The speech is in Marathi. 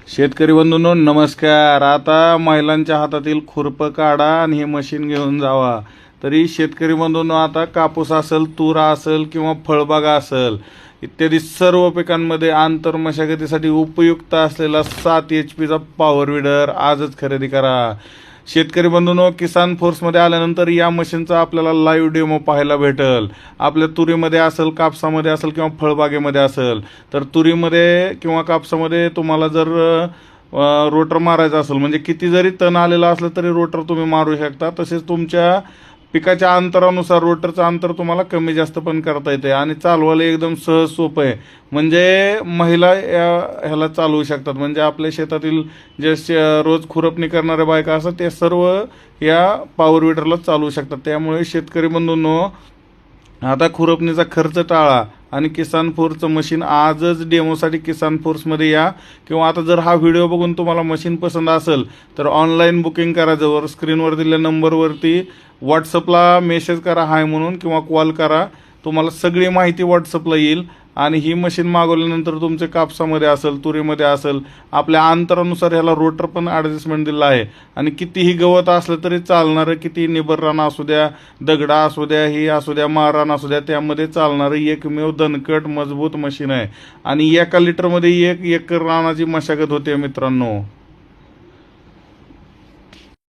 शेतकरी बंधूंनो नमस्कार। आता महिलांच्या हातातील खुरपं काढा आणि हे मशीन घेऊन जावा। तरी शेतकरी बंधूंनो, आता कापूस असेल, तूर असेल किंवा फळबागा असेल इत्यादी सर्व पिकांमध्ये आंतर मशागतीसाठी उपयुक्त असलेला 7 HP चा पॉवर विडर आजच खरेदी करा। शेतकरी बंधूंनो, किसान फोर्समध्ये आल्यानंतर या मशीनचा आपल्याला लाईव्ह डेमो पाहायला भेटेल। आपल्या तुरीमध्ये असेल, कापसामध्ये असेल किंवा फळबागेमध्ये असेल, तर तुरीमध्ये किंवा कापसामध्ये तुम्हाला जर रोटर मारायचा असेल, म्हणजे किती जरी तण आलेला असलं तरी रोटर तुम्ही मारू शकता। तसेच तुमच्या पिकाच्या अंतरानुसार रोटरचं अंतर तुम्हाला कमी जास्त पण करता येते आणि चालवायला एकदम सहज सोपं आहे। म्हणजे महिला ह्याला चालवू शकतात। म्हणजे आपल्या शेतातील जे रोज खुरपणी करणाऱ्या बायका असतात ते सर्व या पॉवर विडरला चालवू शकतात। त्यामुळे शेतकरी बंधूंनो, आता खुरपणीचा खर्च टाळा आणि किसान फोर्सचं मशीन आजच डेमोसाठी किसान फोर्समध्ये या। किंवा आता जर हा व्हिडिओ बघून तुम्हाला मशीन पसंत असेल तर ऑनलाईन बुकिंग करा। जवळ स्क्रीनवर दिलेल्या नंबरवरती व्हॉट्सअपला मेसेज करा हाय म्हणून किंवा कॉल करा, तुम्हाला सगळी माहिती व्हॉट्सअपला येईल। आणि ही मशीन मागवल्यानंतर तुमचे कापसामध्ये असेल, तुरीमध्ये असेल, आपल्या अंतरानुसार ह्याला रोटर पण ॲडजस्टमेंट दिला आहे। आणि कितीही गवत असलं तरी चालणारं, किती निबर रान असू द्या, दगडा असू द्या, ही असू द्या, मारान असू द्या, त्यामध्ये चालणारं एकमेव दणकट मजबूत मशीन आहे। आणि 1 लिटरमध्ये 1 एकर रानाची मशागत होते मित्रांनो।